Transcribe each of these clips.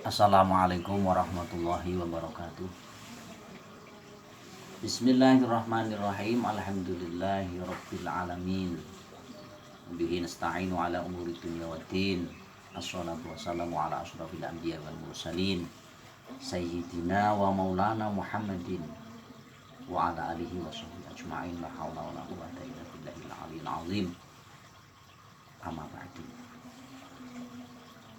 Assalamualaikum warahmatullahi wabarakatuh. Bismillahirrahmanirrahim. Alhamdulillahi rabbil alamin. Bihi nasta'inu ala umuri dunya waddin. Assalatu wassalamu ala asyrafil anbiya wal mursalin sayyidina wa maulana Muhammadin wa ala alihi wa sahbihi ajma'in. La haula wa la quwwata illa billahil aliyyil azim. Amma ba'du.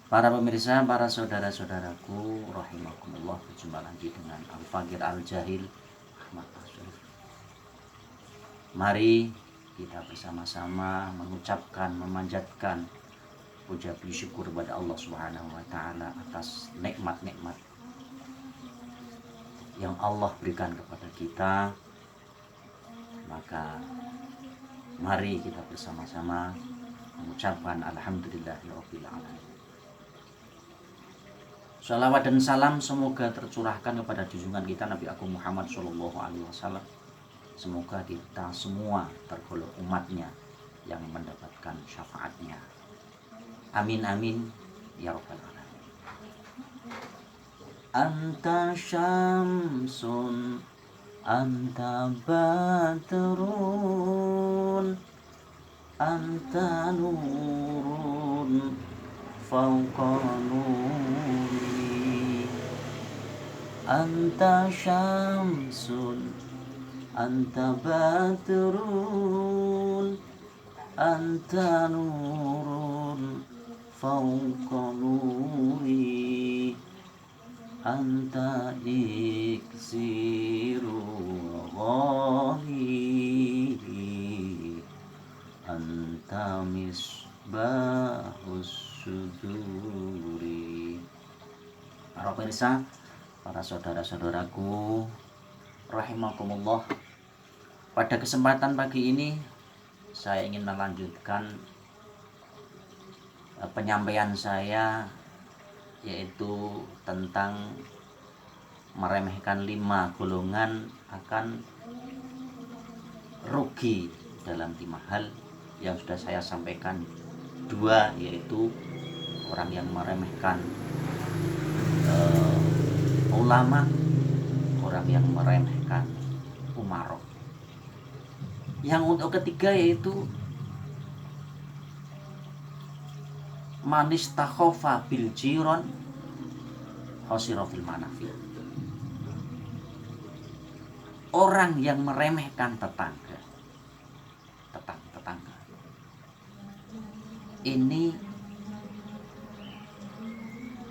Para pemirsa, para saudara-saudaraku rahimakumullah, berjumpa lagi dengan Al-Faqir Al-Jahil Ahmad Asyraf. Mari kita bersama-sama mengucapkan, memanjatkan puja puji syukur kepada Allah Subhanahu wa taala atas nikmat-nikmat yang Allah berikan kepada kita. Maka mari kita bersama-sama mengucapkan alhamdulillahirabbil alamin. Salawat dan salam semoga tercurahkan kepada junjungan kita Nabi Agung Muhammad SAW. Semoga kita semua tergolong umatnya yang mendapatkan syafaatnya. Amin amin ya rabbal alamin. Anta syamsun, anta badrun, anta nurun fauqa nuri. Anta syamsun, anta badrun, anta nurun fauqa nuri. Anta iksiru ghali, anta misbahus suduri. Para pemirsa, para saudara-saudaraku rahimakumullah, pada kesempatan pagi ini saya ingin melanjutkan penyampaian saya, yaitu tentang meremehkan 5 golongan akan rugi dalam 5 hal yang sudah saya sampaikan. 2, yaitu orang yang meremehkan ulama, orang yang meremehkan umarok. Yang untuk ketiga yaitu manis takhofa bil jiron khosiro fil manafi. Orang yang meremehkan tetangga ini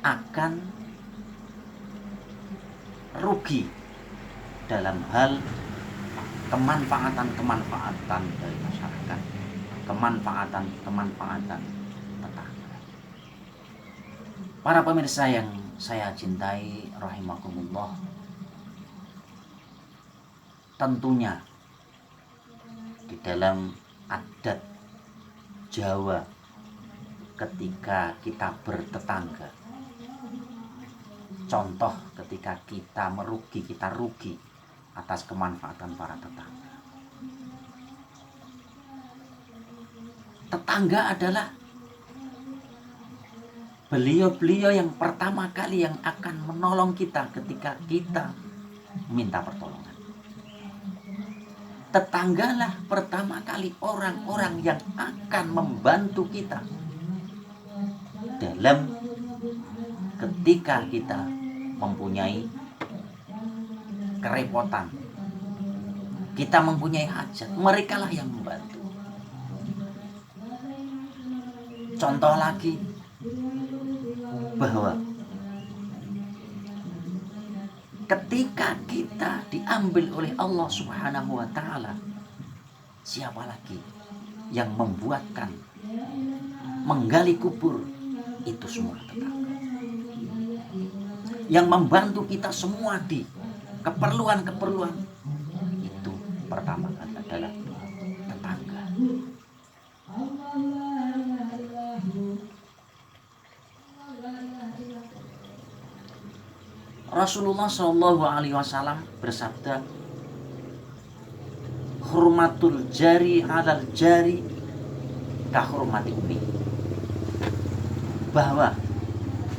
akan rugi dalam hal kemanfaatan dari masyarakat, kemanfaatan tetangga. Para pemirsa yang saya cintai rahimakumullah, tentunya di dalam adat Jawa ketika kita bertetangga, contoh ketika kita merugi, kita rugi atas kemanfaatan para tetangga. Tetangga adalah beliau-beliau yang pertama kali yang akan menolong kita ketika kita minta pertolongan. Tetanggalah pertama kali orang-orang yang akan membantu kita dalam ketika kita mempunyai kerepotan, kita mempunyai hajat, merekalah yang membantu. Contoh lagi, bahwa ketika kita diambil oleh Allah Subhanahu wa taala, siapa lagi yang membuatkan menggali kubur? Itu semua tetangga. Yang membantu kita semua di keperluan-keperluan itu pertama adalah tetangga. Rasulullah SAW bersabda, hurmatul jari alal jari kahurmati ummi, bahwa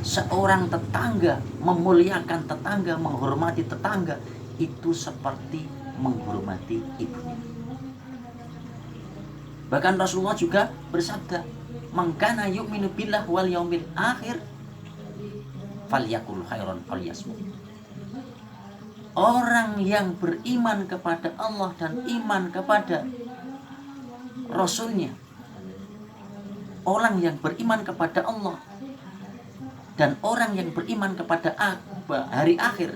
seorang tetangga memuliakan tetangga, menghormati tetangga, itu seperti menghormati ibunya. Bahkan Rasulullah juga bersabda, "Man kana yu'minu billah wal yaumil akhir falyakul khairan aw liyasmut." Orang yang beriman kepada Allah dan iman kepada Rasulnya, orang yang beriman kepada Allah dan orang yang beriman kepada hari akhir,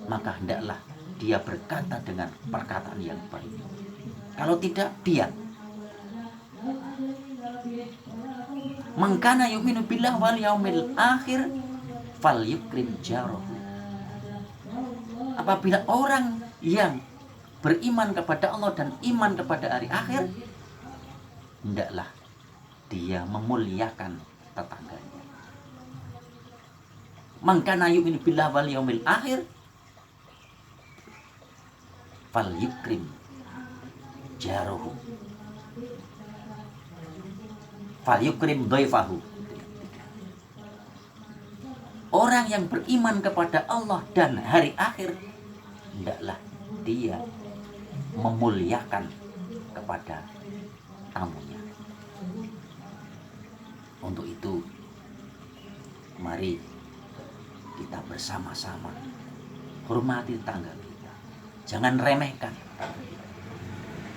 maka hendaklah dia berkata dengan perkataan yang baik. Kalau tidak, diam. Man kana yu'minu billah wal yaumil akhir falyukrim jarahu. Apabila orang yang beriman kepada Allah dan iman kepada hari akhir, hendaklah dia memuliakan tetangganya. Man kana yu'minu billah wal yaumil akhir falyukrim jarahu falyukrim dhaifahu. Orang yang beriman kepada Allah dan hari akhir, hendaklah dia memuliakan kepada tamunya. Untuk itu, mari kita bersama-sama hormati tetangga kita. Jangan remehkan.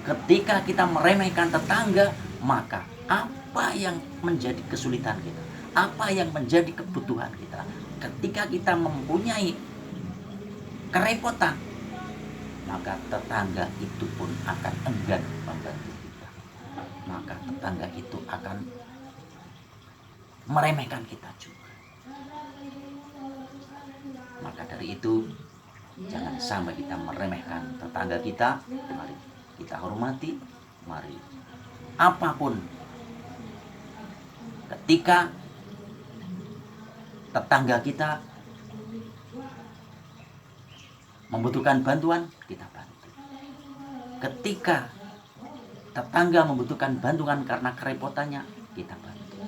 Ketika kita meremehkan tetangga, maka apa yang menjadi kesulitan kita, apa yang menjadi kebutuhan kita, ketika kita mempunyai kerepotan, maka tetangga itu pun akan enggan membantu kita. Maka tetangga itu akan meremehkan kita juga. Maka dari itu, jangan sampai kita meremehkan tetangga kita. Mari kita hormati, mari apapun, ketika tetangga kita membutuhkan bantuan, kita bantu. Ketika tetangga membutuhkan bantuan karena kerepotannya, kita bantu.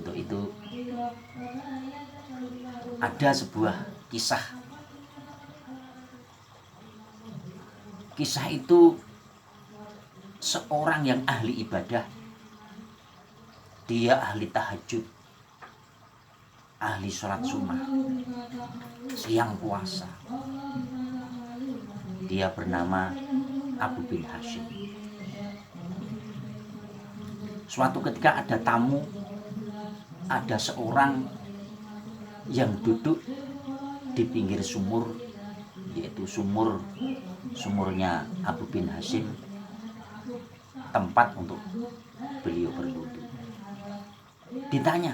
Untuk itu, ada sebuah kisah. Kisah itu seorang yang ahli ibadah. Dia ahli tahajud, ahli sholat sunnah, siang puasa. Dia bernama Abu bin Hashim. Suatu ketika ada tamu, ada seorang yang duduk di pinggir sumur, yaitu sumurnya Abu bin Hashim, tempat untuk beliau berwudu. Ditanya,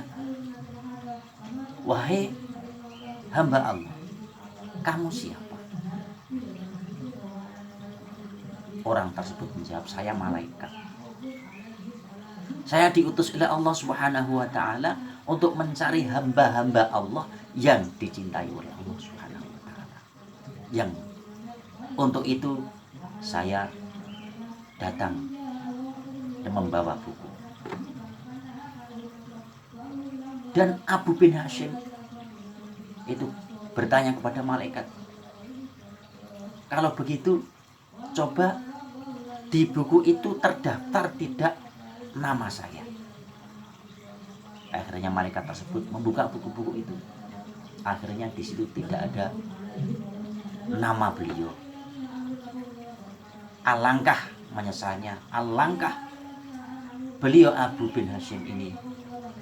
"Wahai hamba Allah, kamu siapa?" Orang tersebut menjawab, "Saya malaikat. Saya diutus oleh Allah Subhanahu wa ta'ala untuk mencari hamba-hamba Allah yang dicintai oleh Allah Subhanahu wa ta'ala. Yang untuk itu saya datang dan membawa buku." Dan Abu bin Hashim itu bertanya kepada malaikat, "Kalau begitu, coba di buku itu terdaftar tidak nama saya?" Akhirnya malaikat tersebut membuka buku-buku itu. Akhirnya di situ tidak ada nama beliau. Alangkah menyesalnya, alangkah beliau Abu bin Hashim ini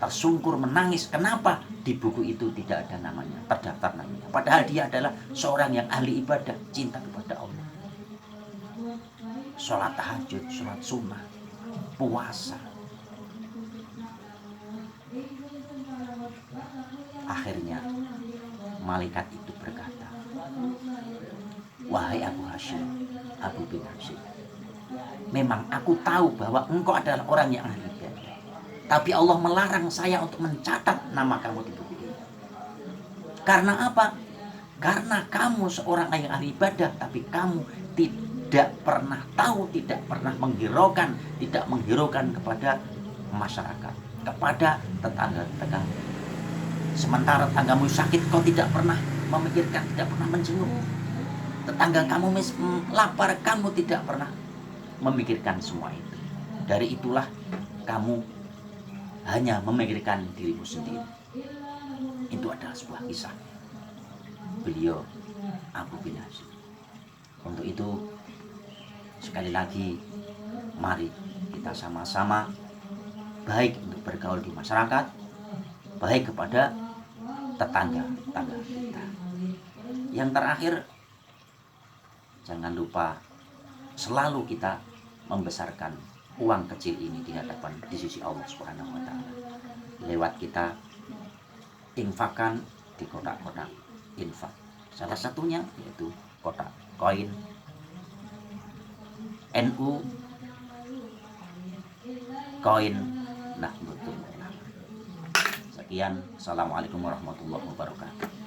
tersungkur menangis. Kenapa di buku itu tidak ada namanya, terdaftar namanya? Padahal dia adalah seorang yang ahli ibadah, cinta kepada Allah. Sholat tahajud, sholat sunnah, puasa. Akhirnya malaikat itu berkata, "Wahai Abu Hashim, Abu bin Hashim, memang aku tahu bahwa engkau adalah orang yang ahli ibadah, tapi Allah melarang saya untuk mencatat nama kamu di buku ini. Karena apa? Karena kamu seorang yang ahli ibadah, tapi kamu tidak pernah tahu, tidak pernah menghiraukan kepada masyarakat. kepada tetangga-tetangga. Sementara tetanggamu sakit, kau tidak pernah memikirkan, tidak pernah menjenguk. Tetangga kamu lapar, kamu tidak pernah memikirkan semua itu. Dari itulah kamu hanya memikirkan dirimu sendiri. Itu adalah sebuah kisah beliau Abu bin Hazim. Untuk itu sekali lagi mari kita sama-sama baik untuk bergaul di masyarakat, baik kepada tetangga-tetangga kita. Yang terakhir, jangan lupa selalu kita membesarkan uang kecil ini di hadapan di sisi Allah Subhanahu wa taala. Lewat kita infakkan di kotak-kotak infak. Salah satunya yaitu kotak koin NU, koin Nahdlatul Ulama. Sekian, assalamualaikum warahmatullahi wabarakatuh.